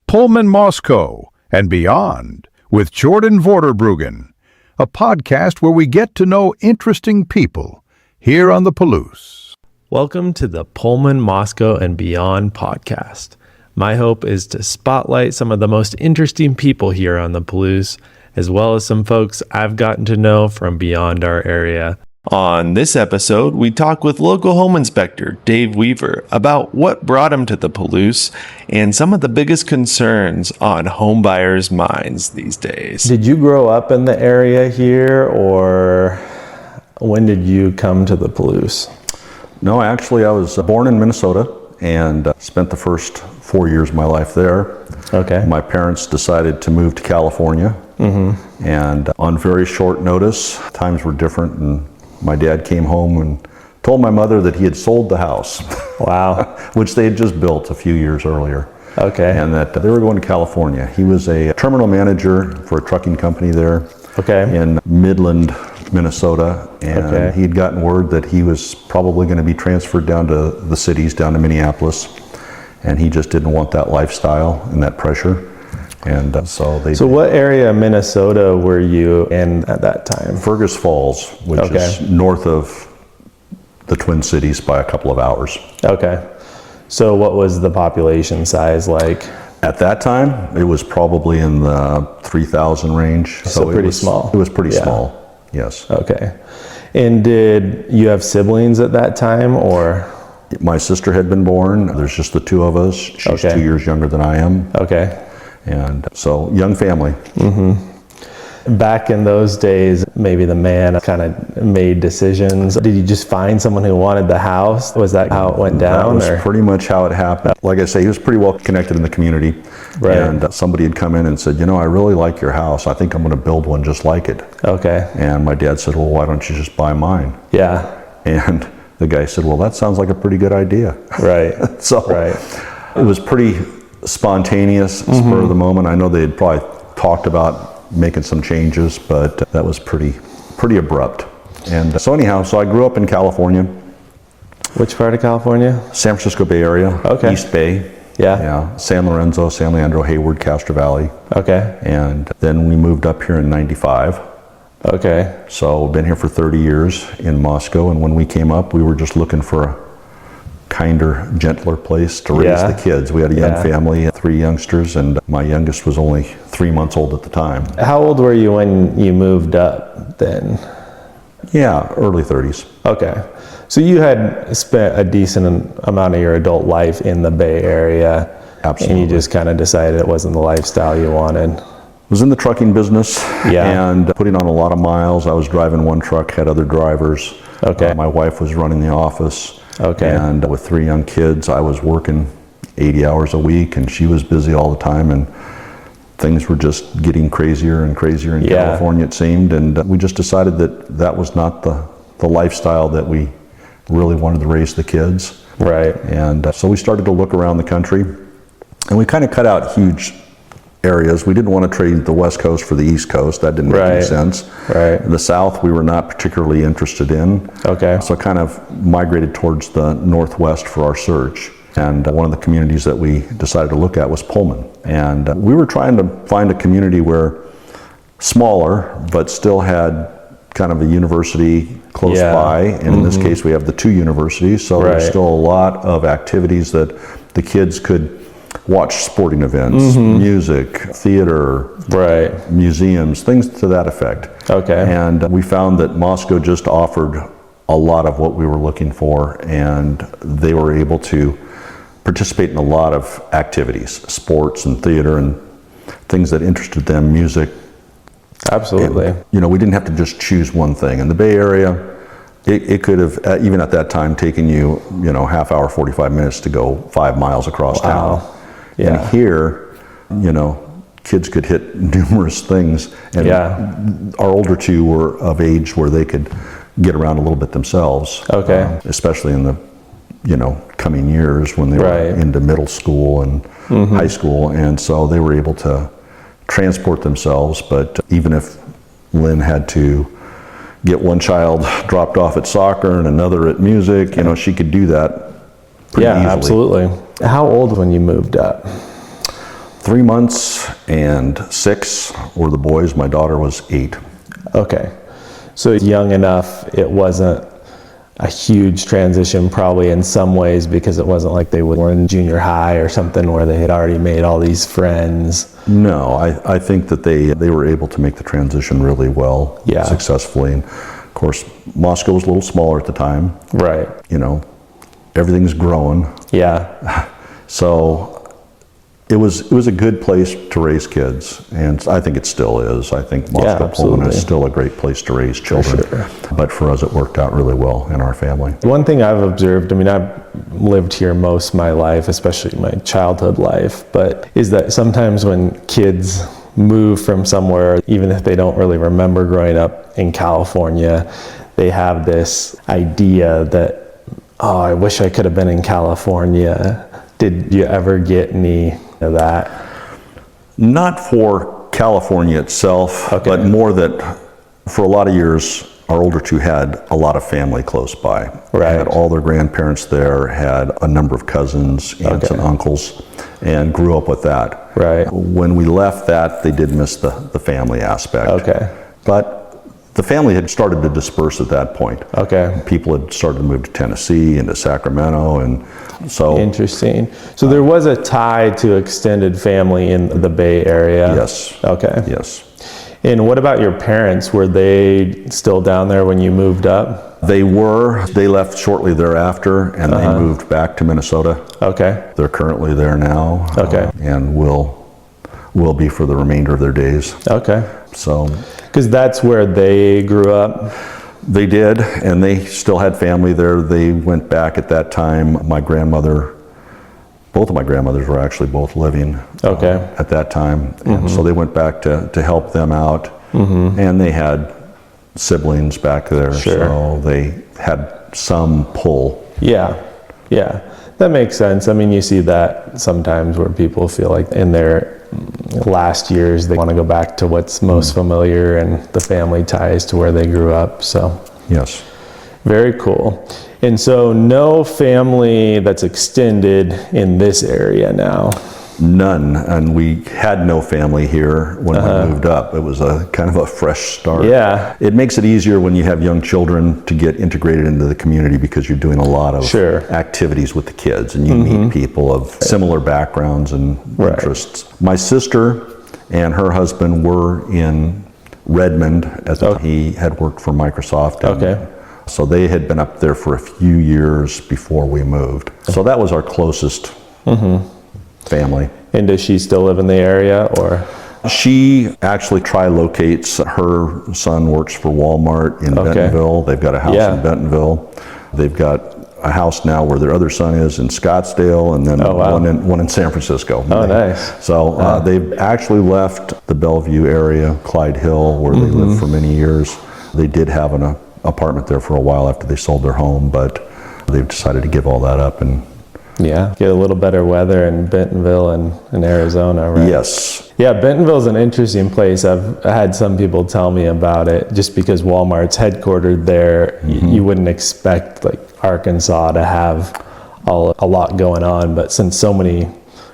Pullman Moscow and Beyond with Jordan Vorderbrueggen, a podcast where we get to know interesting people here on the Palouse. Welcome to the Pullman Moscow and Beyond podcast. My hope is to spotlight some of the most interesting people here on the Palouse, as well as some folks I've gotten to know from beyond our area. On this episode, we talk with local home inspector Dave Weaver about what brought him to the Palouse and some of the biggest concerns on home buyers' minds these days. Did you grow up in the area here, or when did you come to the Palouse? No, actually, I was born in Minnesota and spent the first 4 years of my life there. Okay. My parents decided to move to California, and on very short notice, times were different, and my dad came home and told my mother that he had sold the house. Wow. Which they had just built a few years earlier. Okay. And that they were going to California. He was a terminal manager for a trucking company there in Midland, Minnesota, and he had gotten word that he was probably going to be transferred down to the cities, down to Minneapolis, and he just didn't want that lifestyle and that pressure. And so what area of Minnesota were you in at that time? Fergus Falls, which is north of the Twin Cities by a couple of hours. Okay. So what was the population size like? At that time, it was probably in the 3,000 range. So pretty small. It was pretty small, yes. Okay. And did you have siblings at that time, or? My sister had been born. There's just the two of us. She's 2 years younger than I am. Okay. And so, young family. Back in those days, maybe the man kind of made decisions. Did you just find someone who wanted the house? Was that how it went down? That was pretty much how it happened. Like I say, he was pretty well connected in the community. Right. And somebody had come in and said, I really like your house. I think I'm going to build one just like it. Okay. And my dad said, well, why don't you just buy mine? Yeah. And the guy said, well, that sounds like a pretty good idea. Right. It was pretty spontaneous, spur of the moment. I know they had probably talked about making some changes, but that was pretty abrupt. And so anyhow, I grew up in California. Which part of California? San Francisco Bay Area, East Bay. Yeah. San Lorenzo, San Leandro, Hayward, Castro Valley. Okay. And then we moved up here in 95. Okay. So we've been here for 30 years in Moscow, and when we came up, we were just looking for a kinder, gentler place to raise the kids. We had a young family, 3 youngsters, and my youngest was only 3 months old at the time. How old were you when you moved up then? Yeah, early 30s. Okay. So you had spent a decent amount of your adult life in the Bay Area. Absolutely. And you just kind of decided it wasn't the lifestyle you wanted. Was in the trucking business and putting on a lot of miles. I was driving one truck, had other drivers. Okay. My wife was running the office. Okay. And with 3 young kids, I was working 80 hours a week, and she was busy all the time, and things were just getting crazier and crazier in California, it seemed, and we just decided that was not the lifestyle that we really wanted to raise the kids. Right. And so we started to look around the country, and we kind of cut out huge areas. We didn't want to trade the West Coast for the East Coast. That didn't make any sense. Right. The South we were not particularly interested in. Okay. So kind of migrated towards the Northwest for our search. And one of the communities that we decided to look at was Pullman. And we were trying to find a community where smaller, but still had kind of a university close by. And in this case, we have the 2 universities. So there's still a lot of activities that the kids could watch, sporting events, music, theater, museums, things to that effect. Okay. And we found that Moscow just offered a lot of what we were looking for, and they were able to participate in a lot of activities, sports and theater and things that interested them, music. Absolutely. And, we didn't have to just choose one thing. In the Bay Area, it could have, even at that time, taken you, half hour, 45 minutes to go 5 miles across town. Yeah. And here, kids could hit numerous things. And our older 2 were of age where they could get around a little bit themselves. Okay. Especially in the, coming years when they were into middle school and high school. And so they were able to transport themselves. But even if Lynn had to get one child dropped off at soccer and another at music, she could do that pretty easily. Absolutely. How old when you moved up? 3 months and 6 were the boys. My daughter was 8. Okay. So young enough, it wasn't a huge transition probably in some ways, because it wasn't like they were in junior high or something where they had already made all these friends. No, I think that they were able to make the transition really well, Yeah. successfully. And of course, Moscow was a little smaller at the time. Right. You know, everything's growing. Yeah. So it was a good place to raise kids, and I think it still is. I think Moscow Pullman is still a great place to raise children. For sure. But for us, it worked out really well in our family. One thing I've observed, I mean, I've lived here most of my life, especially my childhood life, but is that sometimes when kids move from somewhere, even if they don't really remember growing up in California, they have this idea that, oh, I wish I could have been in California. Did you ever get any of that? Not for California itself, Okay. but more that for a lot of years, our older two had a lot of family close by. Right. Had all their grandparents there, had a number of cousins, aunts Okay. and uncles, and grew up with that. Right. When we left that, they did miss the family aspect. Okay. But the family had started to disperse at that point. Okay. People had started to move to Tennessee and to Sacramento, and so Interesting. So there was a tie to extended family in the Bay Area? yes. Okay. Yes. And what about your parents? Were they still down there when you moved up? They were. They left shortly thereafter, and they moved back to Minnesota. Okay. They're currently there now. Okay. And will be for the remainder of their days. Okay. So Because that's where they grew up? they did, and they still had family there. They went back at that time. My grandmother, both of my grandmothers were actually both living Okay. at that time. And so they went back to help them out. And they had siblings back there. Sure. So they had some pull. Yeah. Yeah. That makes sense. I mean, you see that sometimes where people feel like in their last years, they want to go back to what's most familiar and the family ties to where they grew up. So Yes. very cool. And so no family that's extended in this area now. None, and we had no family here when we moved up. It was a kind of a fresh start. Yeah. It makes it easier when you have young children to get integrated into the community because you're doing a lot of Sure. activities with the kids, and you meet people of similar backgrounds and Right. interests. My sister and her husband were in Redmond as he had worked for Microsoft. And Okay. so they had been up there for a few years before we moved. So that was our closest family. And does she still live in the area or? She actually trilocates. Her son works for Walmart in Bentonville. They've got a house in Bentonville. They've got a house now where their other son is in Scottsdale, and then one in San Francisco. Oh, nice. So they've actually left the Bellevue area, Clyde Hill, where they lived for many years. They did have an apartment there for a while after they sold their home, but they've decided to give all that up and Get a little better weather in Bentonville and in Arizona, right? Yes. Yeah, Bentonville's an interesting place. I've had some people tell me about it just because Walmart's headquartered there. You wouldn't expect like Arkansas to have a lot going on, but since so many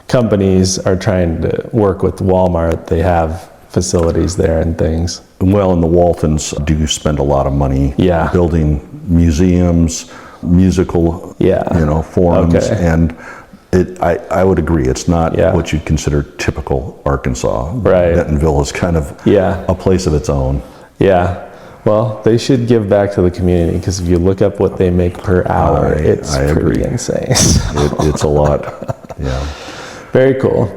companies are trying to work with Walmart, they have facilities there and things. Well, and the Waltons do spend a lot of money building museums, musical forums, and I would agree, it's not what you'd consider typical Arkansas. Right. Bentonville is kind of a place of its own. Yeah. Well, they should give back to the community because if you look up what they make per hour, it's pretty insane. It's a lot. Yeah. Very cool.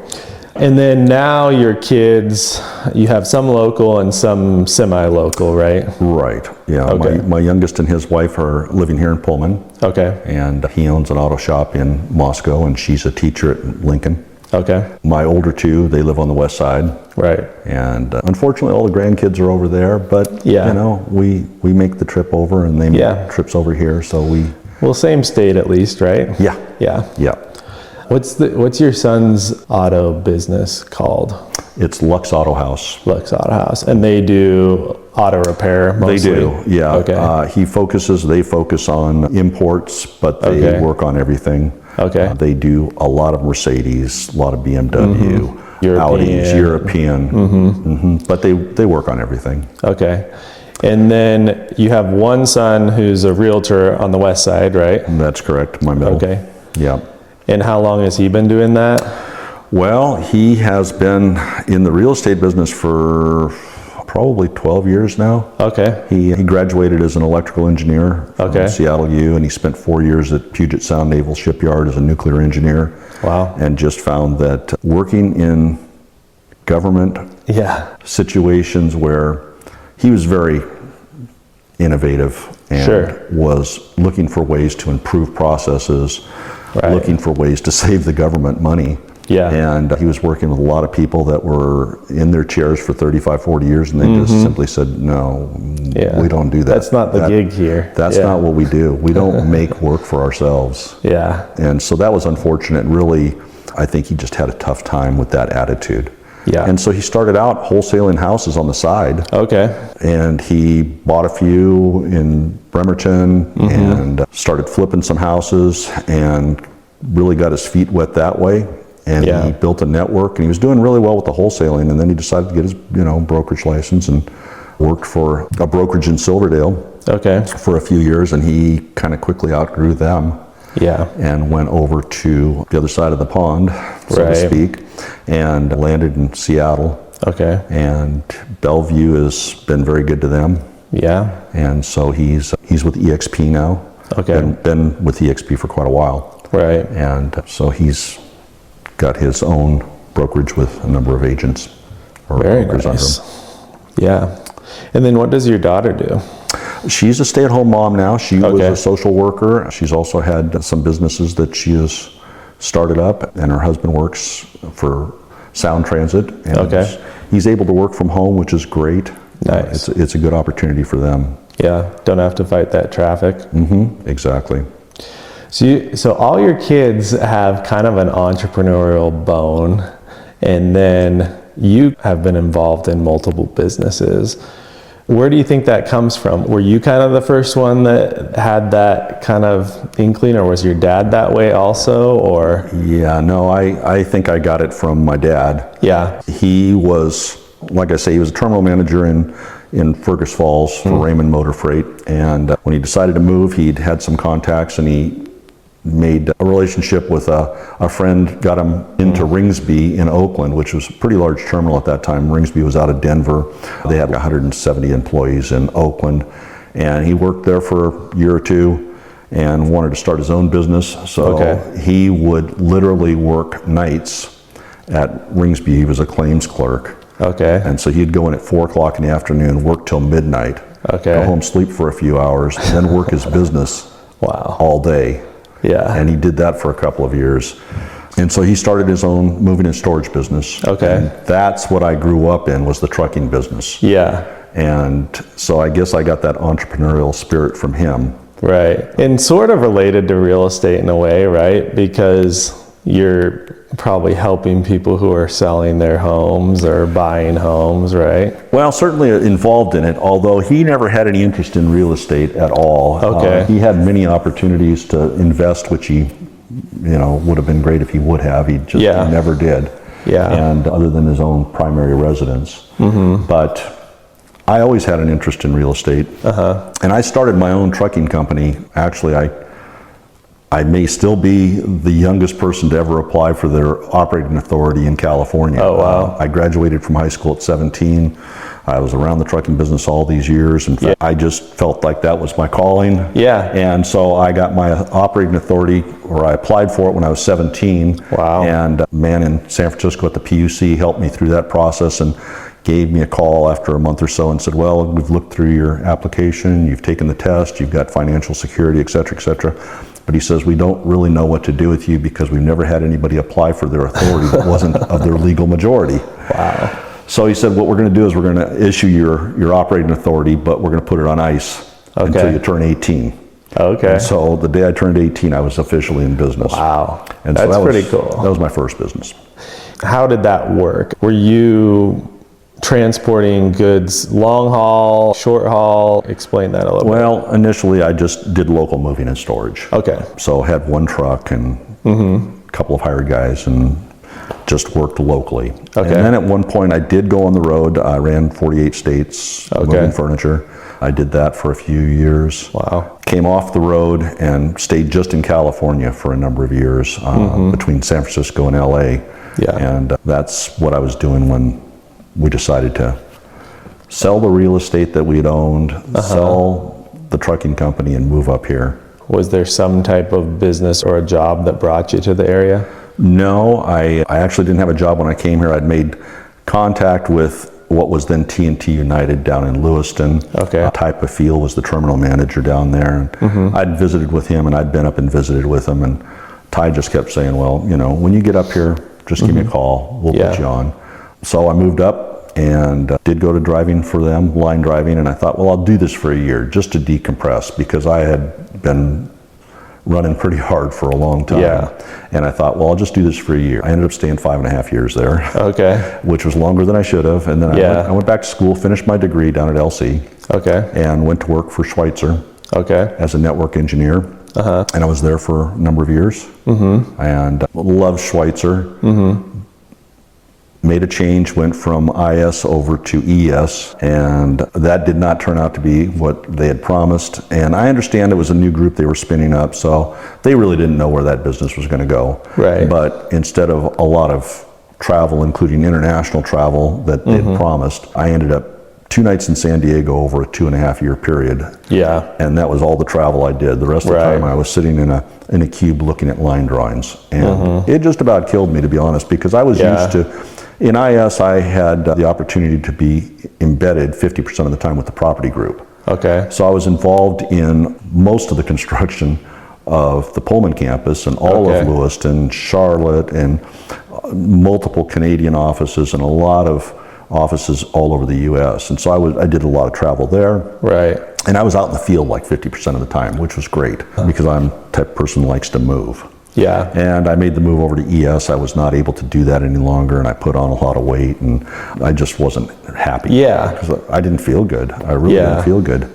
And then now your kids, you have some local and some semi-local, right? Right. Yeah. Okay. My youngest and his wife are living here in Pullman. Okay. And he owns an auto shop in Moscow, and she's a teacher at Lincoln. Okay. My older two, they live on the west side. Right. And unfortunately, all the grandkids are over there. But you know, we make the trip over, and they make trips over here. So well, same state at least, right? Yeah. Yeah. Yeah. What's your son's auto business called? It's Lux Auto House. Lux Auto House, and they do auto repair mostly? They do, yeah. Okay. They focus on imports, but they work on everything. Okay. They do a lot of Mercedes, a lot of BMW, Audis, European. But they work on everything. Okay. And then you have one son who's a realtor on the west side, right? That's correct, my middle. Okay. Yeah. And how long has he been doing that? Well, he has been in the real estate business for probably 12 years now. Okay. He graduated as an electrical engineer from Seattle U, and he spent 4 years at Puget Sound Naval Shipyard as a nuclear engineer. Wow. And just found that working in government situations where he was very innovative and was looking for ways to improve processes, looking for ways to save the government money. Yeah. And he was working with a lot of people that were in their chairs for 35, 40 years, and they just simply said, no, we don't do that. That's not the gig here. That's not what we do. We don't make work for ourselves. Yeah. And so that was unfortunate. Really, I think he just had a tough time with that attitude. Yeah. And so he started out wholesaling houses on the side. Okay. And he bought a few in Bremerton and started flipping some houses and really got his feet wet that way. And he built a network, and he was doing really well with the wholesaling. And then he decided to get his, brokerage license and worked for a brokerage in Silverdale for a few years. And he kind of quickly outgrew them. Yeah. And went over to the other side of the pond, so to speak, and landed in Seattle. Okay. And Bellevue has been very good to them. Yeah. And so he's with EXP now. Okay. And been with EXP for quite a while. Right. And so he's got his own brokerage with a number of agents or brokers under him. Yeah. And then what does your daughter do? She's a stay-at-home mom now. She was a social worker. She's also had some businesses that she has started up, and her husband works for Sound Transit. And he's able to work from home, which is great. Nice. It's a good opportunity for them. Yeah, don't have to fight that traffic. Exactly. So all your kids have kind of an entrepreneurial bone, and then you have been involved in multiple businesses. Where do you think that comes from? Were you kind of the first one that had that kind of inkling, or was your dad that way also, or? Yeah, no, I think I got it from my dad. Yeah. He was, like I say, he was a terminal manager in Fergus Falls for Raymond Motor Freight, and when he decided to move, he'd had some contacts, and he made a relationship with a friend, got him into Ringsby in Oakland, which was a pretty large terminal at that time. Ringsby was out of Denver. They had 170 employees in Oakland, and he worked there for a year or two and wanted to start his own business. So he would literally work nights at Ringsby. He was a claims clerk. Okay. And so he'd go in at 4 o'clock in the afternoon, work till midnight, go home, sleep for a few hours, and then work his business all day. Yeah. And he did that for a couple of years. And so he started his own moving and storage business. Okay. And that's what I grew up in, was the trucking business. Yeah. And so I guess I got that entrepreneurial spirit from him. Right. And sort of related to real estate in a way, right? Because you're probably helping people who are selling their homes or buying homes, right? Well, certainly involved in it, although he never had any interest in real estate at all. Okay. He had many opportunities to invest, which he, would have been great if he would have. He just never did. Yeah. And other than his own primary residence. But I always had an interest in real estate. And I started my own trucking company. Actually, I may still be the youngest person to ever apply for their operating authority in California. Oh, wow. I graduated from high school at 17. I was around the trucking business all these years. In fact, I just felt like that was my calling. Yeah. And so I got my operating authority, or I applied for it when I was 17. Wow. And a man in San Francisco at the PUC helped me through that process and gave me a call after a month or so and said, well, we've looked through your application, you've taken the test, you've got financial security, et cetera, et cetera. But he says, we don't really know what to do with you because we've never had anybody apply for their authority that wasn't of their legal majority. Wow. So he said, what we're going to do is we're going to issue your operating authority, but we're going to put it on ice until you turn 18. Okay. And so the day I turned 18, I was officially in business. Wow. And that's so pretty cool. That was my first business. How did that work? Were you transporting goods long haul, short haul? Explain that a little bit. Well, initially I just did local moving and storage. Okay. So I had one truck and a couple of hired guys, and just worked locally. Okay. And then at one point I did go on the road. I ran 48 states moving furniture. I did that for a few years. Wow. Came off the road and stayed just in California for a number of years, between San Francisco and LA. Yeah. And that's what I was doing when we decided to sell the real estate that we had owned, sell the trucking company, and move up here. Was there some type of business or a job that brought you to the area? No, I actually didn't have a job when I came here. I'd made contact with what was then T&T United down in Lewiston. Okay. Ty Pafiel was the terminal manager down there. And I'd visited with him, and I'd been up and visited with him, and Ty just kept saying, well, when you get up here, just give me a call, we'll put you on. So I moved up and did go to driving for them, line driving, and I thought, well, I'll do this for a year just to decompress, because I had been running pretty hard for a long time. Yeah. And I thought, well, I'll just do this for a year. I ended up staying 5.5 years there. Okay. Which was longer than I should have. And then I went back to school, finished my degree down at LC. Okay. And went to work for Schweitzer. Okay. As a network engineer. And I was there for a number of years. And loved Schweitzer. Made a change, went from IS over to ES, and that did not turn out to be what they had promised. And I understand it was a new group they were spinning up, so they really didn't know where that business was going to go. Right. But instead of a lot of travel, including international travel that they had promised, I ended up 2 nights in San Diego over a 2.5-year period. Yeah. And that was all the travel I did. The rest of the time I was sitting in a cube looking at line drawings. And it just about killed me, to be honest, because I was used to, in IS, I had the opportunity to be embedded 50% of the time with the property group. Okay. So I was involved in most of the construction of the Pullman campus and all of Lewiston, Charlotte, and multiple Canadian offices, and a lot of offices all over the U.S. And so I did a lot of travel there. Right. And I was out in the field like 50% of the time, which was great, because I'm the type of person who likes to move. Yeah. And I made the move over to ES. I was not able to do that any longer, and I put on a lot of weight, and I just wasn't happy. Yeah. Because I didn't feel good. I really didn't feel good.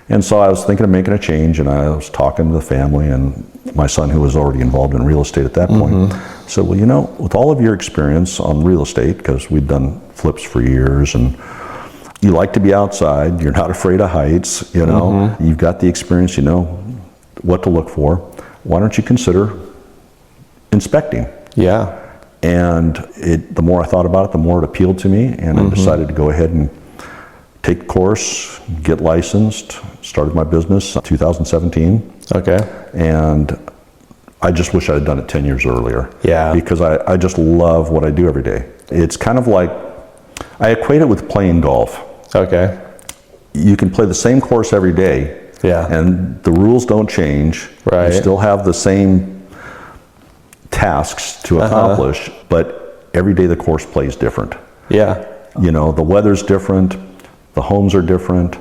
And so I was thinking of making a change, and I was talking to the family, and my son, who was already involved in real estate at that point, said, well, with all of your experience on real estate, because we'd done flips for years, and you like to be outside, you're not afraid of heights, you've got the experience, you know what to look for. Why don't you consider inspecting? Yeah. And the more I thought about it, the more it appealed to me, and I decided to go ahead and take the course, get licensed, started my business in 2017. Okay. And I just wish I had done it 10 years earlier. Yeah. Because I just love what I do every day. It's kind of like, I equate it with playing golf. Okay. You can play the same course every day. Yeah. And the rules don't change. Right. You still have the same tasks to accomplish, but every day the course plays different. Yeah. The weather's different, the homes are different,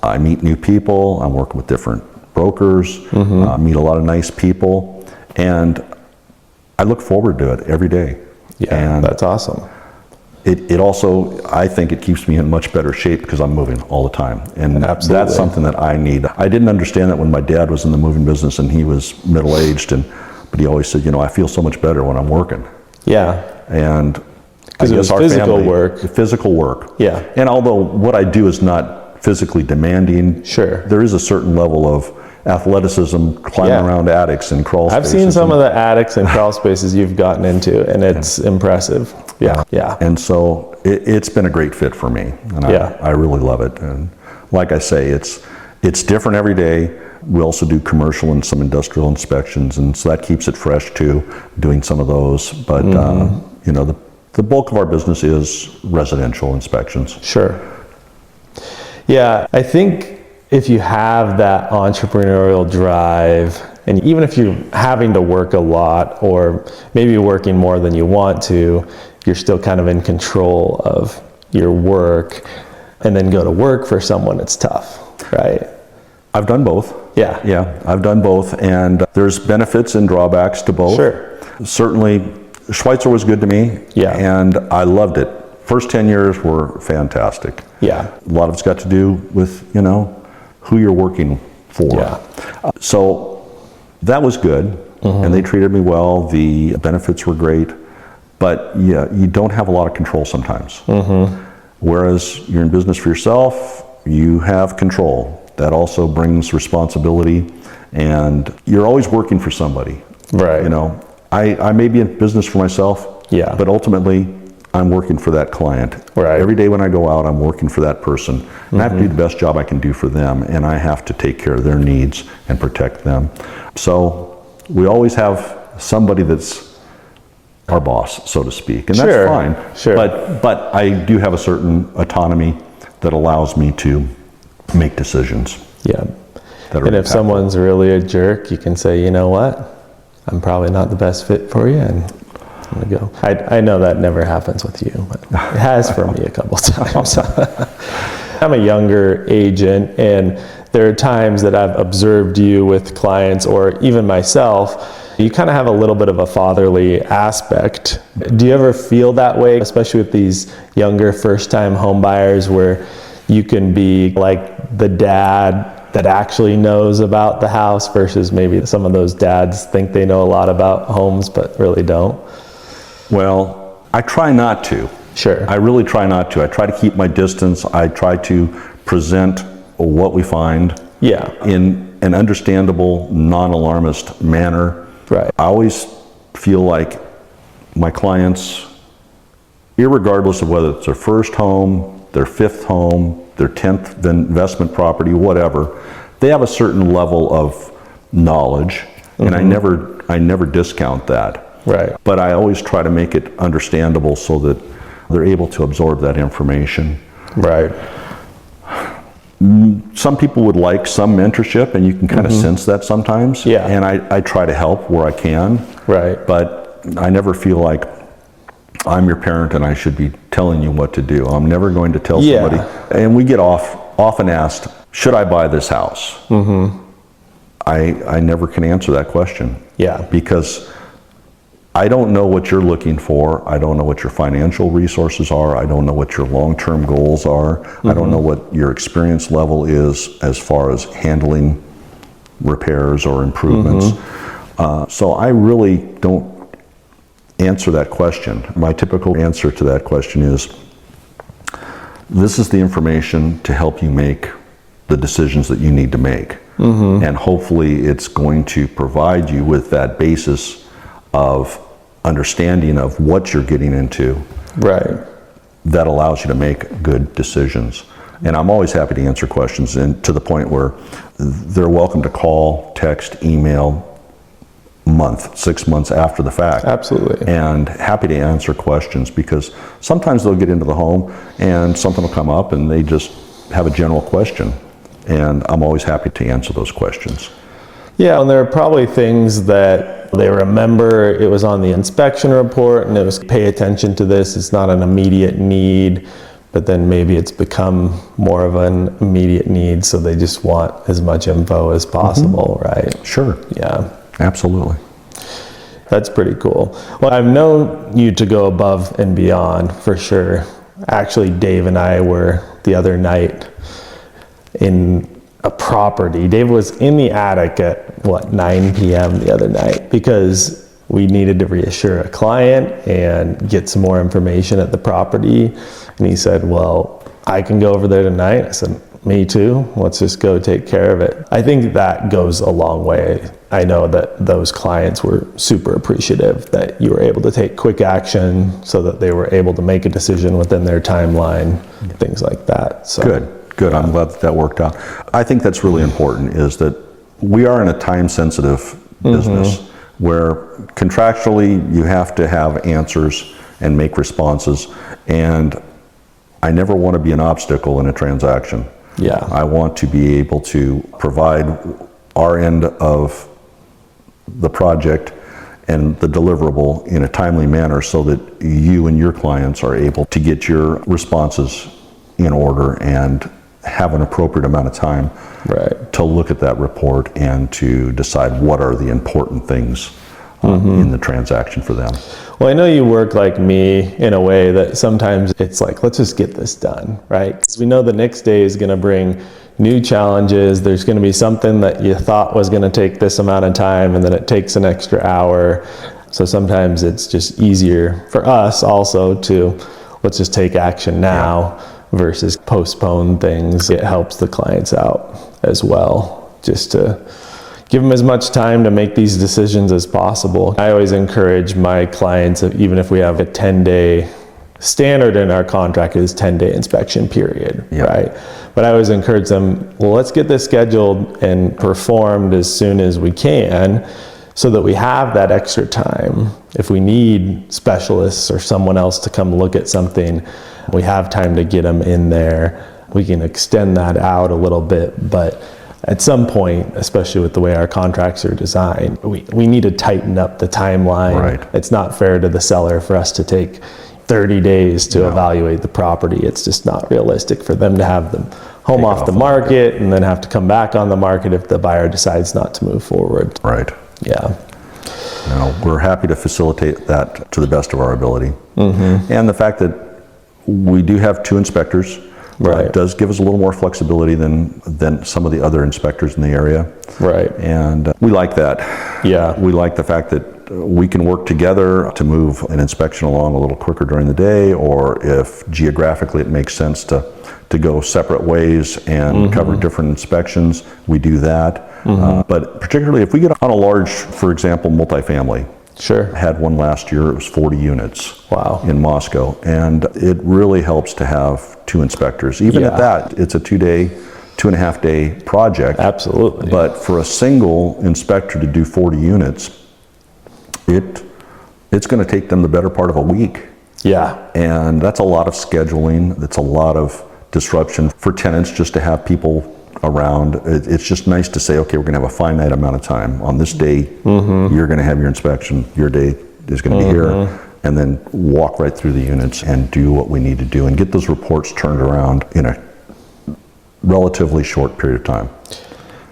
I meet new people, I'm working with different brokers, meet a lot of nice people, and I look forward to it every day. Yeah, and that's awesome. It also, I think it keeps me in much better shape because I'm moving all the time. And Absolutely. That's something that I need. I didn't understand that when my dad was in the moving business and he was middle-aged, but he always said, I feel so much better when I'm working. Yeah. And because it was physical work. Physical work. Yeah. And although what I do is not physically demanding, sure, there is a certain level of athleticism, climbing around attics and crawl spaces. I've seen some of the attics and crawl spaces you've gotten into, and it's impressive. Yeah. Yeah. And so it's been a great fit for me, and I really love it. And like I say, it's different every day. We also do commercial and some industrial inspections, and so that keeps it fresh too, doing some of those. But the bulk of our business is residential inspections. Sure. Yeah, I think if you have that entrepreneurial drive, and even if you're having to work a lot, or maybe working more than you want to, you're still kind of in control of your work, and then go to work for someone, it's tough, right? I've done both. Yeah. Yeah, I've done both, and there's benefits and drawbacks to both. Sure. Certainly, Schweitzer was good to me, and I loved it. First 10 years were fantastic. Yeah. A lot of it's got to do with, who you're working for. Yeah. So that was good, and they treated me well. The benefits were great. but yeah, you don't have a lot of control sometimes. Whereas you're in business for yourself, you have control. That also brings responsibility, and you're always working for somebody. Right. You know, I may be in business for myself, Yeah. but ultimately I'm working for that client. Right. Every day when I go out, I'm working for that person. And I have to do the best job I can do for them, and I have to take care of their needs and protect them. So we always have somebody that's our boss, so to speak, and that's fine. Sure. But I do have a certain autonomy that allows me to make decisions. Yeah. That are And if impactful. someone's really a jerk, you can say, you know what? I'm probably not the best fit for you, and I'm gonna go. I know that never happens with you, but it has for me a couple times. I'm a younger agent, and there are times that I've observed you with clients, or even myself, you kind of have a little bit of a fatherly aspect. Do you ever feel that way, especially with these younger first-time home buyers, where you can be like the dad that actually knows about the house versus maybe some of those dads think they know a lot about homes but really don't? Well, I try not to. Sure. I really try not to. I try to keep my distance. I try to present what we find Yeah. in an understandable, non-alarmist manner. Right. I always feel like my clients, irregardless of whether it's their first home, their fifth home, their 10th investment property, whatever, they have a certain level of knowledge, and I never discount that. Right. But I always try to make it understandable so that they're able to absorb that information. Right. Some people would like some mentorship, and you can kind of sense that sometimes. Yeah. And I try to help where I can. Right. But I never feel like I'm your parent and I should be telling you what to do. I'm never going to tell somebody. And we get often asked, should I buy this house? I never can answer that question. Yeah. Because I don't know what you're looking for. I don't know what your financial resources are. I don't know what your long-term goals are. I don't know what your experience level is as far as handling repairs or improvements. So I really don't answer that question. My typical answer to that question is, this is the information to help you make the decisions that you need to make. And hopefully it's going to provide you with that basis of understanding of what you're getting into. Right. That allows you to make good decisions. And I'm always happy to answer questions, and to the point where they're welcome to call, text, email, 6 months after the fact. Absolutely. And happy to answer questions, because sometimes they'll get into the home and something will come up and they just have a general question. And I'm always happy to answer those questions. Yeah, and there are probably things that they remember it was on the inspection report and it was pay attention to this. It's not an immediate need, but then maybe it's become more of an immediate need, so they just want as much info as possible, right? Sure. Yeah. Absolutely. That's pretty cool. Well, I've known you to go above and beyond for sure. Actually, Dave and I were the other night in a property. Dave was in the attic at 9 p.m. the other night because we needed to reassure a client and get some more information at the property. And he said, well, I can go over there tonight. I said, me too. Let's just go take care of it. I think that goes a long way. I know that those clients were super appreciative that you were able to take quick action so that they were able to make a decision within their timeline, things like that. So Good. I'm glad that worked out. I think that's really important, is that we are in a time-sensitive business where contractually you have to have answers and make responses, and I never want to be an obstacle in a transaction. Yeah. I want to be able to provide our end of the project and the deliverable in a timely manner so that you and your clients are able to get your responses in order and have an appropriate amount of time to look at that report and to decide what are the important things in the transaction for them. Well, I know you work like me in a way that sometimes it's like, let's just get this done, right? Because we know the next day is going to bring new challenges. There's going to be something that you thought was going to take this amount of time and then it takes an extra hour. So sometimes it's just easier for us also to, let's just take action now versus postpone things. It helps the clients out as well, just to give them as much time to make these decisions as possible. I always encourage my clients, even if we have a 10-day standard in our contract is 10-day inspection period, right? But I always encourage them, well, let's get this scheduled and performed as soon as we can so that we have that extra time. If we need specialists or someone else to come look at something, we have time to get them in there. We can extend that out a little bit, but at some point, especially with the way our contracts are designed, we need to tighten up the timeline. Right. It's not fair to the seller for us to take 30 days to evaluate the property. It's just not realistic for them to have the home off the market and then have to come back on the market if the buyer decides not to move forward. Right. Yeah. Now, we're happy to facilitate that to the best of our ability. And the fact that we do have 2 inspectors does give us a little more flexibility than some of the other inspectors in the area. Right. And we like that. Yeah. We like the fact that we can work together to move an inspection along a little quicker during the day, or if geographically it makes sense to go separate ways and cover different inspections, we do that. But particularly if we get on a large, for example, multifamily. Sure. Had one last year, it was 40 units. Wow. In Moscow. And it really helps to have 2 inspectors. Even at that, it's a 2.5-day project. Absolutely. But for a single inspector to do 40 units, it's going to take them the better part of a week. Yeah. And that's a lot of scheduling. That's a lot of disruption for tenants just to have people around. It's just nice to say, okay, we're going to have a finite amount of time. On this day, you're going to have your inspection. Your day is going to be here. And then walk right through the units and do what we need to do and get those reports turned around in a relatively short period of time.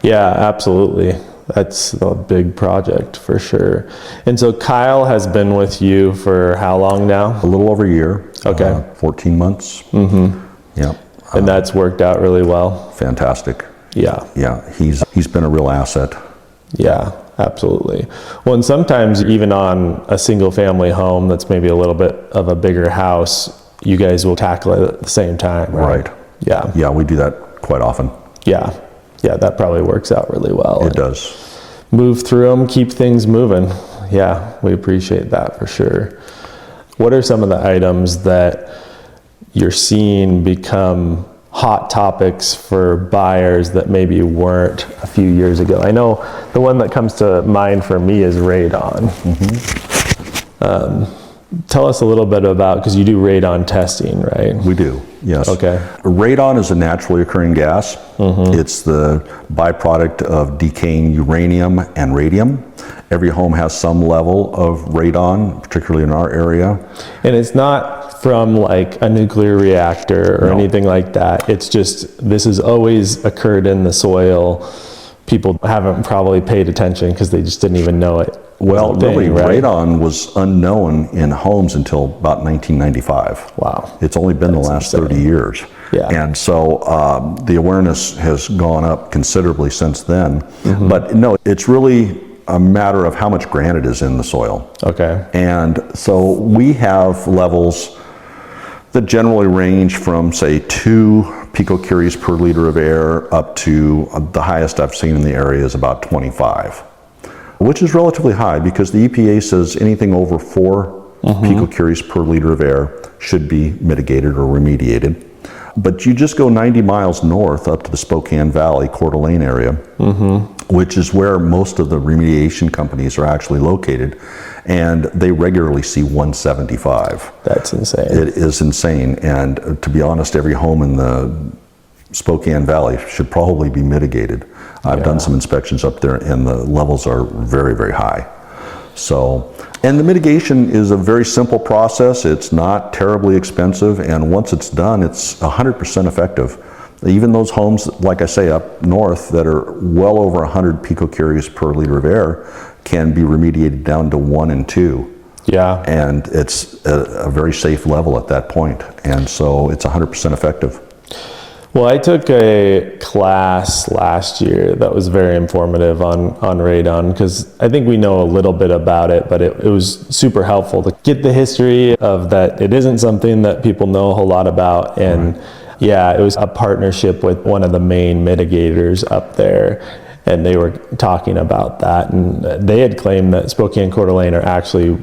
Yeah, absolutely. That's a big project for sure. And so Kyle has been with you for how long now? A little over a year. Okay. 14 months. Yeah. And that's worked out really well. Fantastic. Yeah. Yeah. He's been a real asset. Yeah, absolutely. Well, and sometimes even on a single family home that's maybe a little bit of a bigger house, you guys will tackle it at the same time, right? Yeah. Yeah, we do that quite often. Yeah. Yeah, that probably works out really well. It does. Move through them, keep things moving. Yeah, we appreciate that for sure. What are some of the items that you're seeing become hot topics for buyers that maybe weren't a few years ago? I know the one that comes to mind for me is radon. Tell us a little bit about, because you do radon testing, right? We do, yes. Okay. Radon is a naturally occurring gas. It's the byproduct of decaying uranium and radium. Every home has some level of radon, particularly in our area. And it's not from like a nuclear reactor or anything like that. It's just, this has always occurred in the soil. People haven't probably paid attention because they just didn't even know it. Well, really, radon was unknown in homes until about 1995. Wow. It's only been the last 30 years. Yeah. And so the awareness has gone up considerably since then. But no, it's really a matter of how much granite is in the soil. Okay. And so we have levels that generally range from, say, 2 picocuries per liter of air up to the highest I've seen in the area is about 25, which is relatively high because the EPA says anything over 4 picocuries per liter of air should be mitigated or remediated. But you just go 90 miles north up to the Spokane Valley, Coeur d'Alene area, which is where most of the remediation companies are actually located, and they regularly see 175. That's insane. It is insane, and to be honest, every home in the Spokane Valley should probably be mitigated. I've done some inspections up there, and the levels are very, very high. So, and the mitigation is a very simple process. It's not terribly expensive, and once it's done, it's 100% effective. Even those homes, like I say, up north that are well over 100 picocuries per liter of air can be remediated down to 1 and 2. Yeah. And it's a very safe level at that point. And so it's 100% effective. Well, I took a class last year that was very informative on radon, because I think we know a little bit about it, but it was super helpful to get the history of that. It isn't something that people know a whole lot about. And yeah, it was a partnership with one of the main mitigators up there. And they were talking about that. And they had claimed that Spokane, Coeur d'Alene are actually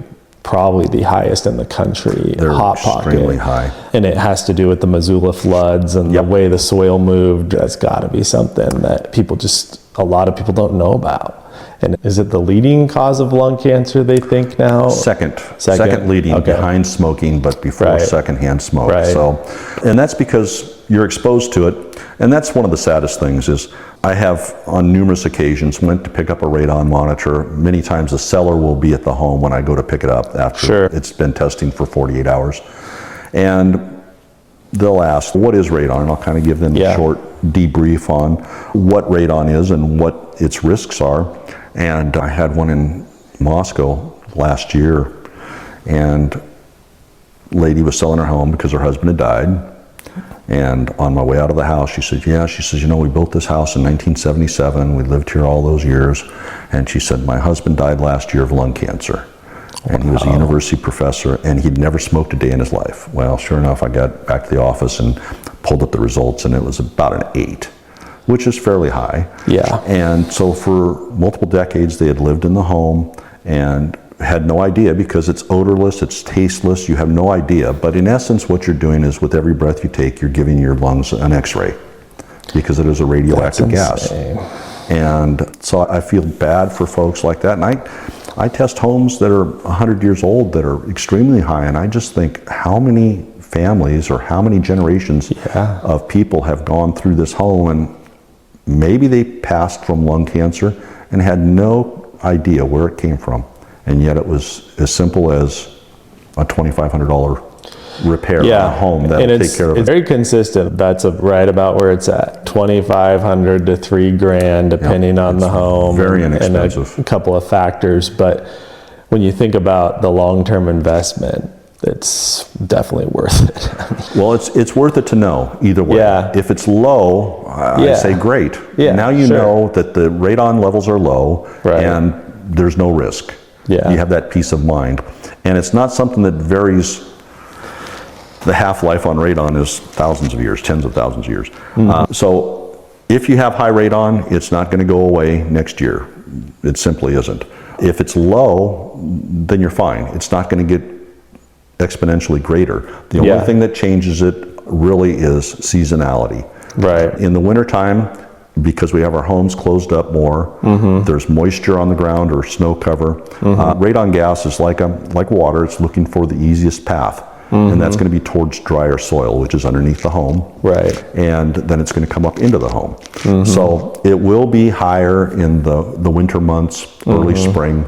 probably the highest in the country. They're hot extremely pocket. high. And it has to do with the Missoula floods and the way the soil moved. That's got to be something that a lot of people don't know about. And is it the leading cause of lung cancer, they think now? Second leading, behind smoking, but before secondhand smoke. So, and that's because you're exposed to it. And that's one of the saddest things is I have on numerous occasions went to pick up a radon monitor. Many times the seller will be at the home when I go to pick it up after it's been testing for 48 hours. And they'll ask, what is radon? And I'll kind of give them a short debrief on what radon is and what its risks are. And I had one in Moscow last year, and lady was selling her home because her husband had died. And on my way out of the house, she said, we built this house in 1977. We lived here all those years. And she said, my husband died last year of lung cancer. And he was a university professor, and he'd never smoked a day in his life. Well, sure enough, I got back to the office and pulled up the results, and it was about an 8, which is fairly high. Yeah. And so for multiple decades, they had lived in the home and had no idea, because it's odorless, it's tasteless, you have no idea. But in essence, what you're doing is with every breath you take, you're giving your lungs an X-ray, because it is a radioactive gas. And so I feel bad for folks like that. And I test homes that are 100 years old that are extremely high, and I just think how many families or how many generations of people have gone through this home, and maybe they passed from lung cancer and had no idea where it came from. And yet it was as simple as a $2,500 repair on a home that will take care of it. It's very consistent. That's right about where it's at. $2,500 to $3,000, depending on the home. Very inexpensive. And a couple of factors. But when you think about the long-term investment, it's definitely worth it. Well, it's worth it to know either way. Yeah. If it's low, I say great. Yeah, now you know that the radon levels are low and there's no risk. Yeah. You have that peace of mind. And it's not something that varies. The half-life on radon is thousands of years, tens of thousands of years. So if you have high radon, it's not going to go away next year. It simply isn't. If it's low, then you're fine. It's not going to get exponentially greater. The only thing that changes it really is seasonality. Right. In the wintertime, because we have our homes closed up more, there's moisture on the ground or snow cover. Radon gas is like water. It's looking for the easiest path. And that's going to be towards drier soil, which is underneath the home. Right. And then it's going to come up into the home. So it will be higher in the winter months, early spring,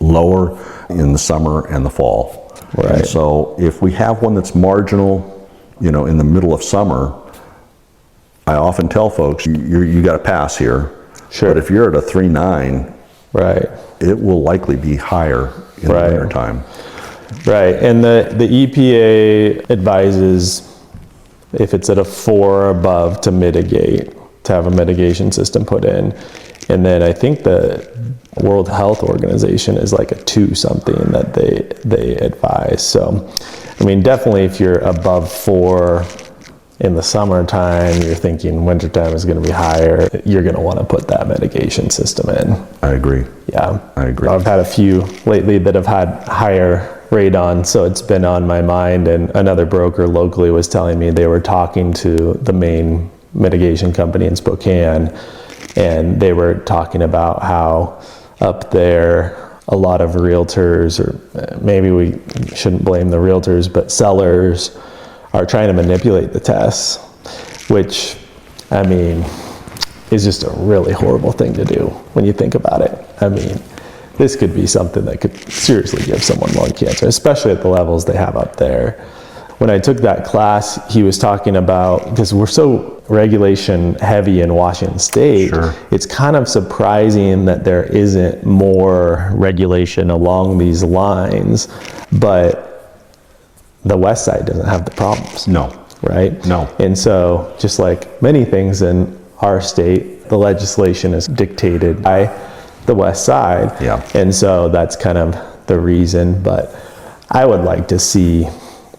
lower in the summer and the fall. Right. And so if we have one that's marginal, in the middle of summer, I often tell folks, you got to pass here. Sure. But if you're at a 3.9, it will likely be higher in the winter time. Right, and the EPA advises if it's at a 4 or above to mitigate, to have a mitigation system put in. And then I think the World Health Organization is like a 2 something that they advise. So, I mean, definitely if you're above 4 in the summertime, you're thinking wintertime is going to be higher, you're going to want to put that mitigation system in. I agree. Yeah. I agree. I've had a few lately that have had higher radon, so it's been on my mind. And another broker locally was telling me they were talking to the main mitigation company in Spokane, and they were talking about how up there a lot of realtors, or maybe we shouldn't blame the realtors, but sellers are trying to manipulate the tests, which, I mean, is just a really horrible thing to do when you think about it. I mean, this could be something that could seriously give someone lung cancer, especially at the levels they have up there. When I took that class, he was talking about, because we're so regulation heavy in Washington State, it's kind of surprising that there isn't more regulation along these lines, but the west side doesn't have the problems. No. right? No. And so just like many things in our state, the legislation is dictated by the West Side. Yeah. And so that's kind of the reason, but I would like to see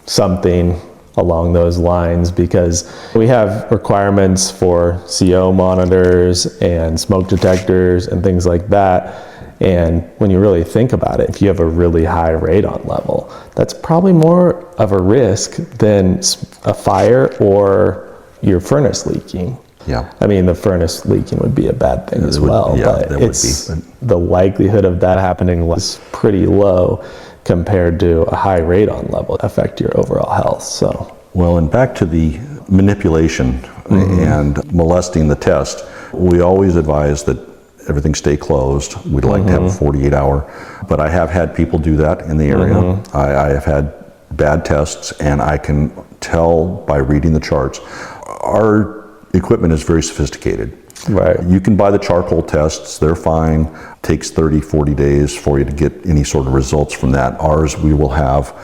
something along those lines, because we have requirements for CO monitors and smoke detectors and things like that. And when you really think about it, if you have a really high radon level, that's probably more of a risk than a fire or your furnace leaking. Yeah. I mean, the furnace leaking would be a bad thing as well, but the likelihood of that happening was pretty low compared to a high radon level affect your overall health. So, well, and back to the manipulation and molesting the test, we always advise that everything stay closed. We'd like to have a 48-hour, but I have had people do that in the area. I have had bad tests, and I can tell by reading the charts. Our equipment is very sophisticated. right. You can buy the charcoal tests, they're fine. Takes 30, 40 days for you to get any sort of results from that. Ours, we will have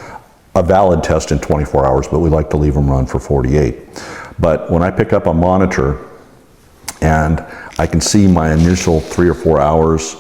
a valid test in 24 hours, but we like to leave them run for 48. But when I pick up a monitor and I can see my initial 3 or 4 hours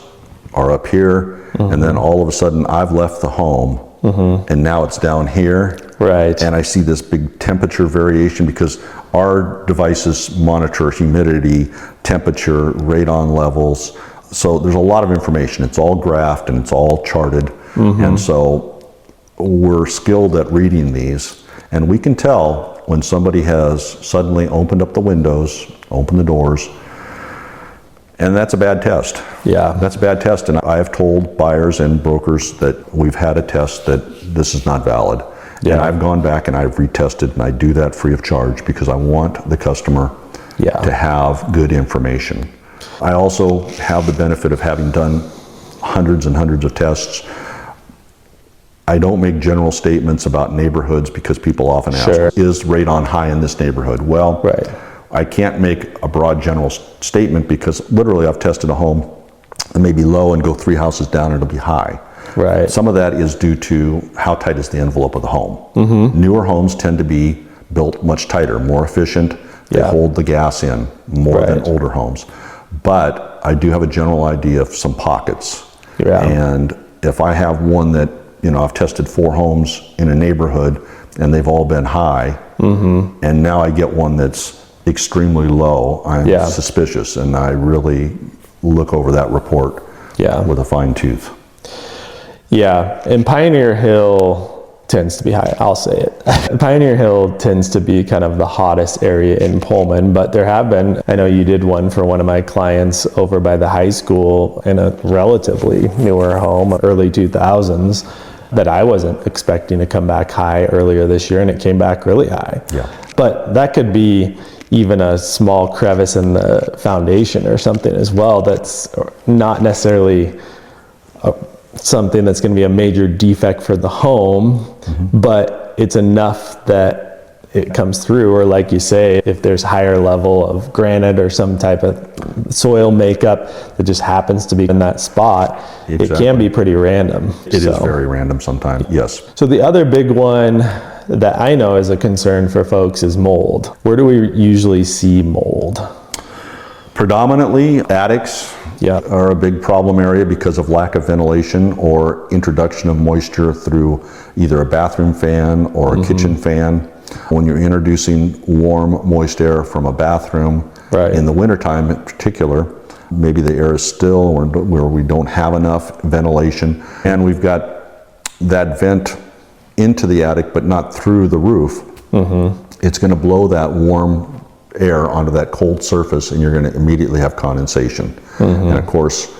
are up here, and then all of a sudden I've left the home, and now it's down here. Right. And I see this big temperature variation because our devices monitor humidity, temperature, radon levels. So there's a lot of information. It's all graphed and it's all charted. And so we're skilled at reading these, and we can tell when somebody has suddenly opened up the windows, opened the doors, and that's a bad test. Yeah. That's a bad test, and I have told buyers and brokers that we've had a test that this is not valid. Yeah. And I've gone back and I've retested, and I do that free of charge because I want the customer to have good information. I also have the benefit of having done hundreds and hundreds of tests. I don't make general statements about neighborhoods because people often ask, is radon high in this neighborhood? Well, I can't make a broad general statement because literally I've tested a home that may be low and go 3 houses down and it'll be high. Right. Some of that is due to how tight is the envelope of the home. Newer homes tend to be built much tighter, more efficient. They hold the gas in more than older homes. But I do have a general idea of some pockets. And if I have one that, you know, I've tested 4 homes in a neighborhood and they've all been high, and now I get one that's extremely low, I'm suspicious, and I really look over that report with a fine tooth. Yeah, and Pioneer Hill tends to be high, I'll say it. Pioneer Hill tends to be kind of the hottest area in Pullman, but there have been, I know you did one for one of my clients over by the high school in a relatively newer home, early 2000s, that I wasn't expecting to come back high earlier this year, and it came back really high. But that could be even a small crevice in the foundation or something as well that's not necessarily something that's going to be a major defect for the home, but it's enough that it comes through. Or like you say, if there's higher level of granite or some type of soil makeup that just happens to be in that spot, it can be pretty random. It is very random sometimes, yes. So the other big one that I know is a concern for folks is mold. Where do we usually see mold? Predominantly attics are a big problem area because of lack of ventilation or introduction of moisture through either a bathroom fan or a kitchen fan. When you're introducing warm, moist air from a bathroom, in the wintertime in particular, maybe the air is still where we don't have enough ventilation, and we've got that vent into the attic but not through the roof, it's going to blow that warm air onto that cold surface, and you're going to immediately have condensation. And of course,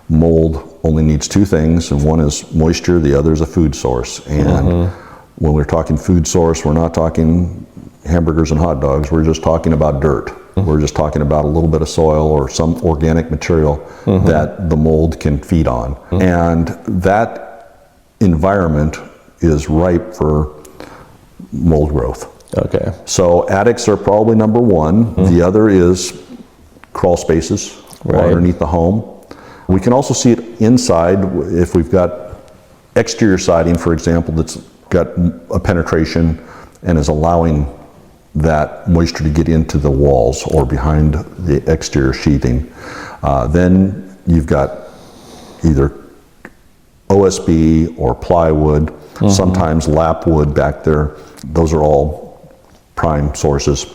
mold only needs 2 things, and one is moisture, the other is a food source. And when we're talking food source, we're not talking hamburgers and hot dogs, we're just talking about dirt. We're just talking about a little bit of soil or some organic material that the mold can feed on. And that environment is ripe for mold growth. So attics are probably number 1. The other is crawl spaces underneath the home. We can also see it inside if we've got exterior siding, for example, that's got a penetration and is allowing that moisture to get into the walls or behind the exterior sheathing. Then you've got either OSB or plywood, sometimes lap wood back there. Those are all prime sources.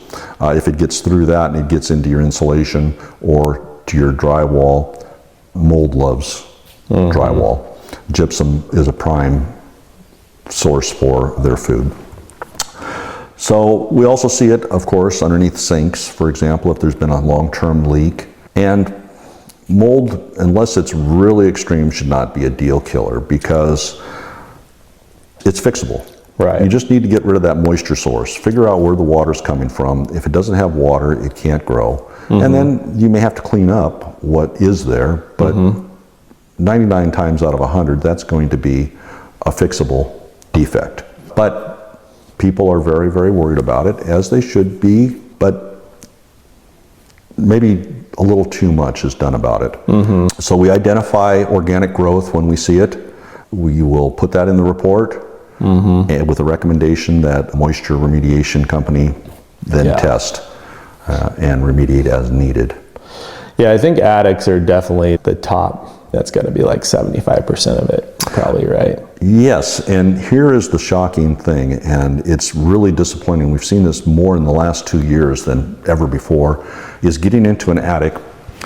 If it gets through that and it gets into your insulation or to your drywall, mold loves drywall. Gypsum is a prime source for their food. So we also see it, of course, underneath sinks, for example, if there's been a long-term leak. And mold, unless it's really extreme, should not be a deal killer because it's fixable. Right. You just need to get rid of that moisture source. Figure out where the water's coming from. If it doesn't have water, it can't grow. And then you may have to clean up what is there, but 99 times out of 100, that's going to be a fixable defect. But people are very, very worried about it, as they should be, but maybe a little too much is done about it. So we identify organic growth when we see it. We will put that in the report and with a recommendation that a moisture remediation company then test and remediate as needed. Yeah, I think attics are definitely the top. That's got to be like 75% of it, probably, right? Yes, and here is the shocking thing, and it's really disappointing. We've seen this more in the last 2 years than ever before, is getting into an attic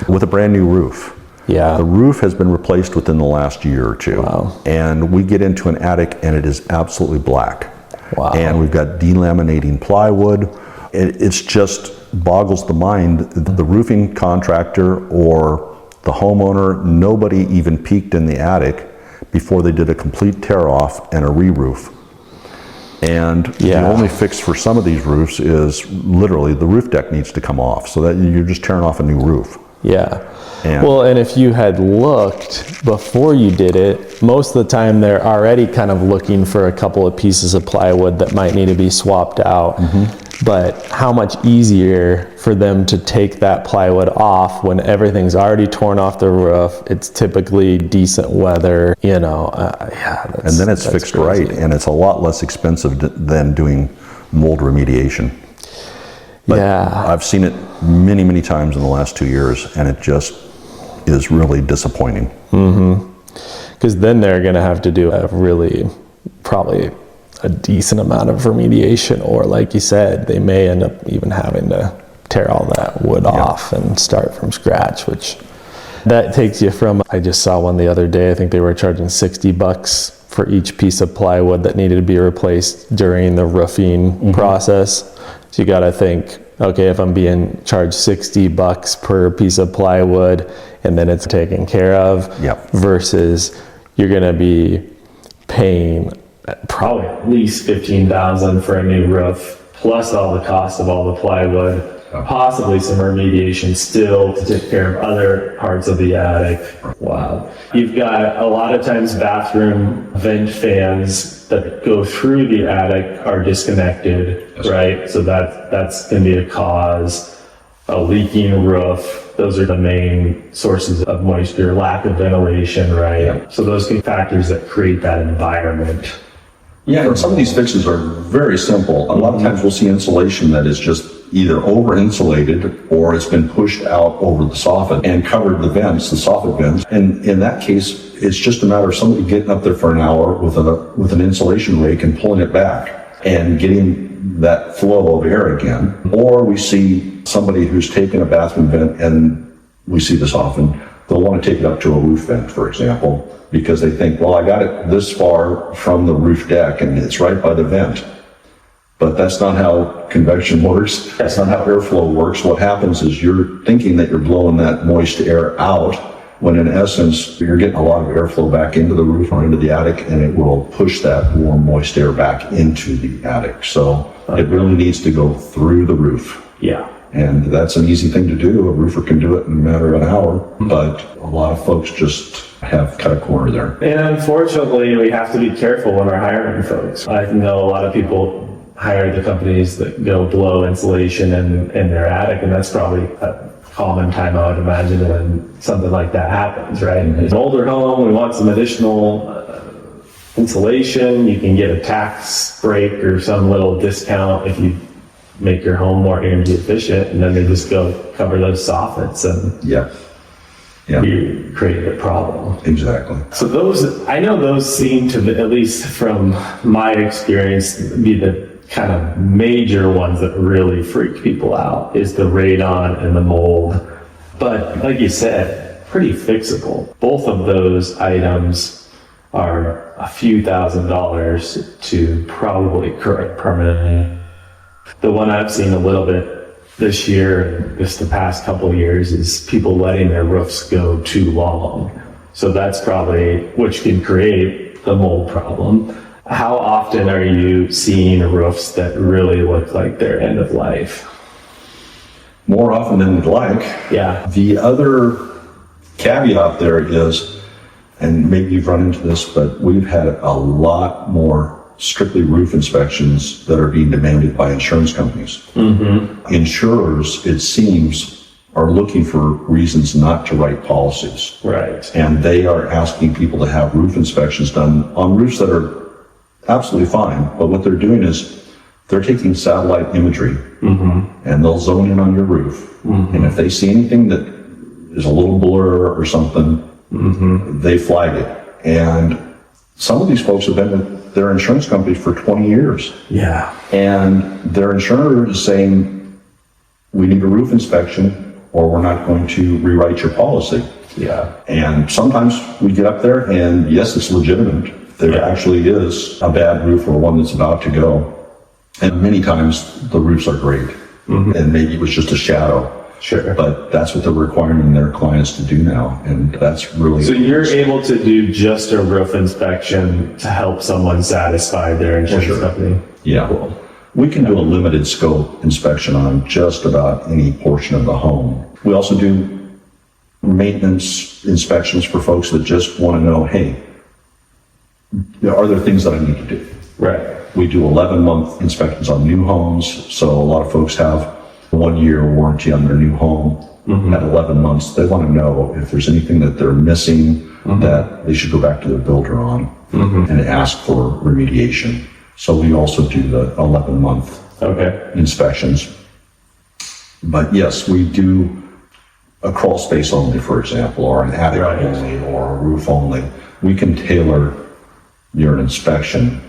with a brand new roof. Yeah. The roof has been replaced within the last year or two. Wow. And we get into an attic and it is absolutely black. Wow. And we've got delaminating plywood. It's just boggles the mind. The roofing contractor or the homeowner, nobody even peeked in the attic before they did a complete tear off and a re-roof. And the only fix for some of these roofs is literally the roof deck needs to come off, so that you're just tearing off a new roof. Yeah. And well, and if you had looked before you did it, most of the time they're already kind of looking for a couple of pieces of plywood that might need to be swapped out. But how much easier for them to take that plywood off when everything's already torn off the roof. It's typically decent weather, you know. And then it's fixed crazy. right, and it's a lot less expensive than doing mold remediation. But I've seen it many, many times in the last 2 years, and it just is really disappointing. Because then they're going to have to do a really, probably a decent amount of remediation, or like you said, they may end up even having to tear all that wood off and start from scratch, which that takes you from, I just saw one the other day, I think they were charging $60 for each piece of plywood that needed to be replaced during the roofing process. So you got to think, okay, if I'm being charged $60 per piece of plywood and then it's taken care of, versus you're going to be paying probably at least $15,000 for a new roof, plus all the cost of all the plywood, possibly some remediation still to take care of other parts of the attic. Wow. You've got a lot of times bathroom vent fans that go through the attic are disconnected, right? So that's going to be a cause. A leaking roof, those are the main sources of moisture, lack of ventilation, right? So those can be factors that create that environment. Yeah, and some of these fixes are very simple. A lot of times we'll see insulation that is just either over-insulated or it's been pushed out over the soffit and covered the vents, the soffit vents. And in that case, it's just a matter of somebody getting up there for an hour with an insulation rake and pulling it back and getting that flow of air again. Or we see somebody who's taken a bathroom vent, and we see this often, they'll want to take it up to a roof vent, for example, because they think, well, I got it this far from the roof deck and it's right by the vent. But that's not how convection works. That's not how airflow works. What happens is you're thinking that you're blowing that moist air out, when in essence, you're getting a lot of airflow back into the roof or into the attic, and it will push that warm, moist air back into the attic. So it really needs to go through the roof. Yeah. And that's an easy thing to do. A roofer can do it in a matter of an hour, but a lot of folks just have cut a corner there. And unfortunately, we have to be careful when we're hiring folks. I know a lot of people hire the companies that go blow insulation in their attic, and that's probably a common time I would imagine when something like that happens, right? It's an older home, we want some additional insulation. You can get a tax break or some little discount if you make your home more energy efficient, and then they just go cover those soffits and Yeah. you create a problem. Exactly. So I know those seem to, at least from my experience, be the kind of major ones that really freak people out, is the radon and the mold. But like you said, pretty fixable. Both of those items are a few $1,000s to probably correct permanently. The one I've seen a little bit this year, just the past couple of years, is people letting their roofs go too long. So that's probably, which can create the mold problem. How often are you seeing roofs that really look like they're end of life? More often than we'd like. Yeah. The other caveat there is, and maybe you've run into this, but we've had a lot more strictly roof inspections that are being demanded by insurance companies. Mm-hmm. Insurers, it seems, are looking for reasons not to write policies. Right. And they are asking people to have roof inspections done on roofs that are absolutely fine. But what they're doing is they're taking satellite imagery and they'll zone in on your roof. And if they see anything that is a little blur or something, they flag it. And some of these folks have been with their insurance companies for 20 years. Yeah. And their insurer is saying, we need a roof inspection or we're not going to rewrite your policy. Yeah. And sometimes we get up there and yes, it's legitimate. There actually is a bad roof or one that's about to go. And many times the roofs are great. And maybe it was just a shadow. Sure. But that's what they're requiring their clients to do now. And that's really... So you're able to do just a roof inspection to help someone satisfy their insurance company? Yeah. Cool. We can do a limited scope inspection on just about any portion of the home. We also do maintenance inspections for folks that just want to know, hey, are there things that I need to do? Right. We do 11-month inspections on new homes. So a lot of folks have 1-year warranty on their new home. At 11 months, they want to know if there's anything that they're missing that they should go back to their builder on and ask for remediation. So we also do the 11-month inspections. But yes, we do a crawl space only, for example, or an attic only, or a roof only. We can tailor your inspection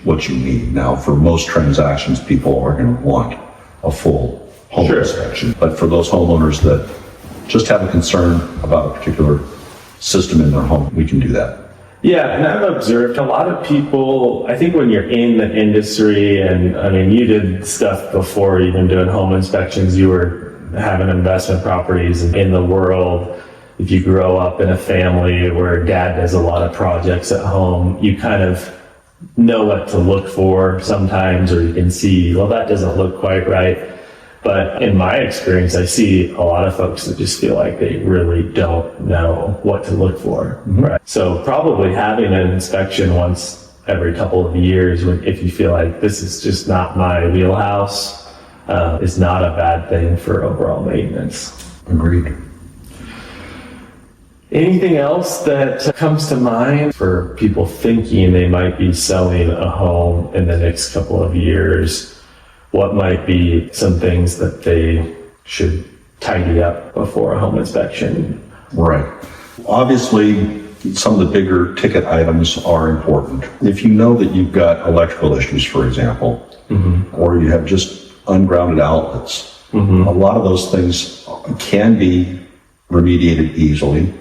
what you need. Now, for most transactions, people are going to want a full home inspection. But for those homeowners that just have a concern about a particular system in their home, we can do that. Yeah, and I've observed a lot of people, I think when you're in the industry, and I mean, you did stuff before even doing home inspections, you were having investment properties in the world. If you grow up in a family where dad does a lot of projects at home, you kind of know what to look for sometimes, or you can see, well, that doesn't look quite right. But in my experience, I see a lot of folks that just feel like they really don't know what to look for. Right. So probably having an inspection once every couple of years, if you feel like this is just not my wheelhouse, is not a bad thing for overall maintenance. Agreed. Anything else that comes to mind for people thinking they might be selling a home in the next couple of years? What might be some things that they should tidy up before a home inspection? Right. Obviously, some of the bigger ticket items are important. If you know that you've got electrical issues, for example, or you have just ungrounded outlets, a lot of those things can be remediated easily.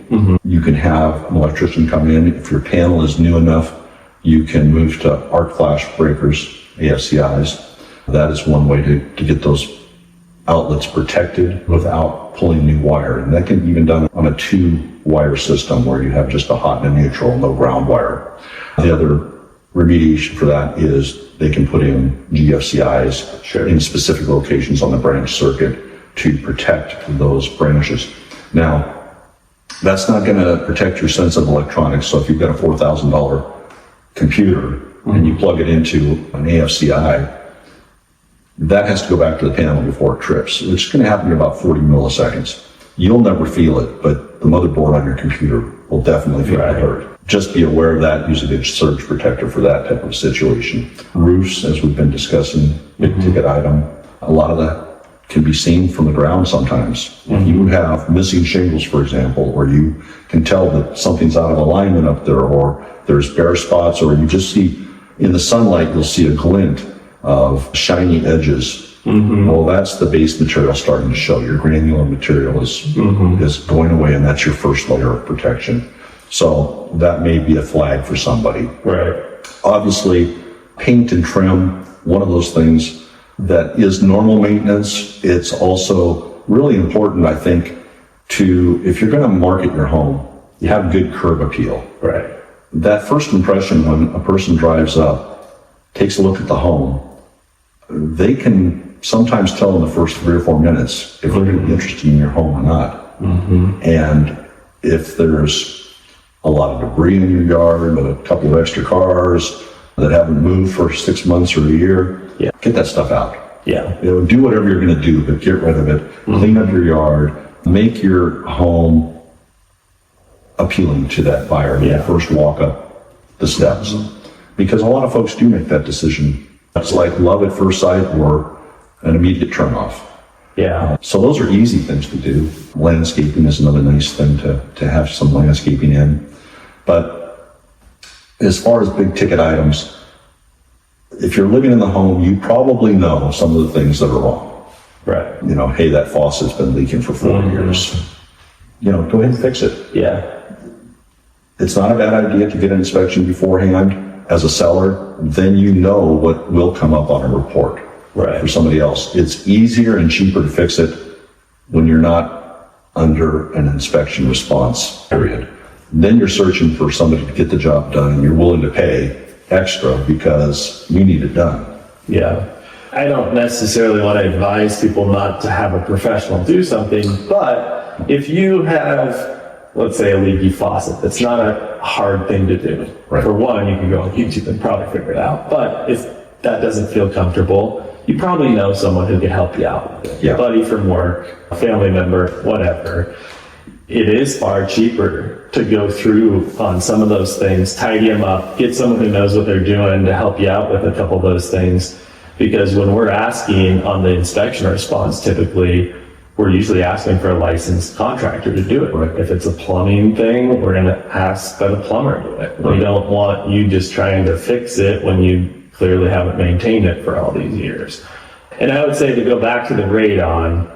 You can have an electrician come in. If your panel is new enough, you can move to arc flash breakers, AFCIs. That is one way to get those outlets protected without pulling new wire. And that can be even done on a 2-wire system where you have just a hot and a neutral, no ground wire. The other remediation for that is they can put in GFCIs in specific locations on the branch circuit to protect those branches. Now, that's not going to protect your sensitive electronics. So if you've got a $4,000 computer and you plug it into an AFCI, that has to go back to the panel before it trips, which is going to happen in about 40 milliseconds. You'll never feel it, but the motherboard on your computer will definitely feel it hurt. Just be aware of that, using a surge protector for that type of situation. Roofs, as we've been discussing, big ticket item. A lot of that can be seen from the ground sometimes. If you have missing shingles, for example, or you can tell that something's out of alignment up there, or there's bare spots, or you just see in the sunlight, you'll see a glint of shiny edges. Well, that's the base material starting to show. Your granular material is going away, and that's your first layer of protection. So that may be a flag for somebody. Right. Obviously, paint and trim, one of those things that is normal maintenance. It's also really important, I think, to, if you're going to market your home, you have good curb appeal. Right. That first impression when a person drives up, takes a look at the home, they can sometimes tell in the first 3 or 4 minutes if they're going to be interested in your home or not. And if there's a lot of debris in your yard, with a couple of extra cars that haven't moved for 6 months or a year, get that stuff out. Do whatever you're going to do, but get rid of it. Clean up your yard. Make your home appealing to that buyer when you first walk up the steps. Because a lot of folks do make that decision. It's like love at first sight or an immediate turn off. So those are easy things to do. Landscaping is another nice thing to have some landscaping in. But as far as big ticket items, if you're living in the home, you probably know some of the things that are wrong. Right. You know, hey, that faucet's been leaking for 4 years. You know, go ahead and fix it. It's not a bad idea to get an inspection beforehand as a seller. Then you know what will come up on a report for somebody else. It's easier and cheaper to fix it when you're not under an inspection response period. Then you're searching for somebody to get the job done, and you're willing to pay extra because you need it done. I don't necessarily want to advise people not to have a professional do something, but if you have, let's say, a leaky faucet, that's not a hard thing to do. For one, you can go on YouTube and probably figure it out. But if that doesn't feel comfortable, you probably know someone who can help you out. A buddy from work, a family member, whatever. It is far cheaper to go through on some of those things, tidy them up, get someone who knows what they're doing to help you out with a couple of those things. Because when we're asking on the inspection response, typically, we're usually asking for a licensed contractor to do it. If it's a plumbing thing, we're going to ask that a plumber do it. We don't want you just trying to fix it when you clearly haven't maintained it for all these years. And I would say, to go back to the radon,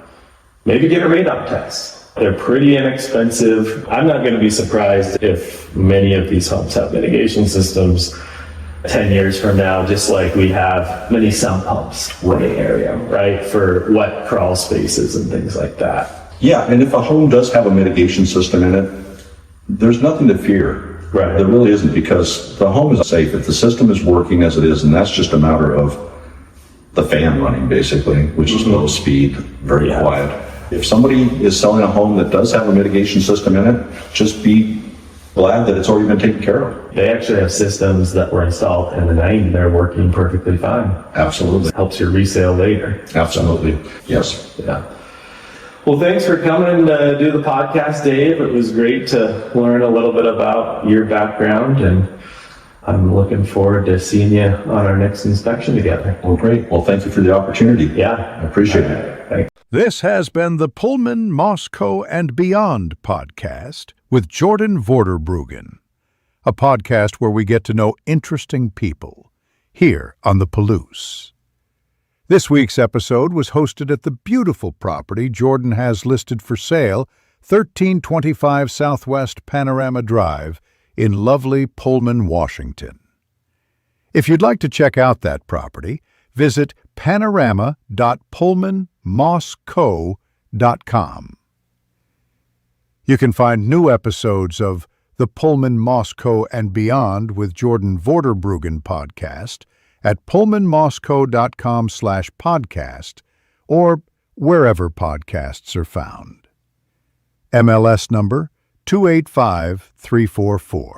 maybe get a radon test. They're pretty inexpensive. I'm not going to be surprised if many of these homes have mitigation systems 10 years from now, just like we have many sump pumps in the area, right? For wet crawl spaces and things like that. And if a home does have a mitigation system in it, there's nothing to fear. There really isn't, because the home is safe. If the system is working as it is, and that's just a matter of the fan running, basically, which is low speed, very quiet. If somebody is selling a home that does have a mitigation system in it, just be glad that it's already been taken care of. They actually have systems that were installed in the 90s. They're working perfectly fine. Absolutely. Helps your resale later. Absolutely. Yes. Well, thanks for coming to do the podcast, Dave. It was great to learn a little bit about your background, and I'm looking forward to seeing you on our next inspection together. Well, great. Well, thank you for the opportunity. I appreciate it. Thanks. This has been the Pullman Moscow and Beyond podcast with Jordan Vorderbrueggen, a podcast where we get to know interesting people here on the Palouse. This week's episode was hosted at the beautiful property Jordan has listed for sale, 1325 Southwest Panorama Drive in lovely Pullman, Washington. If you'd like to check out that property, visit panorama.pullmanmoscow.com. You can find new episodes of the Pullman Moscow and Beyond with Jordan Vorderbrueggen podcast at pullmanmoscow.com/podcast or wherever podcasts are found. MLS number 285344.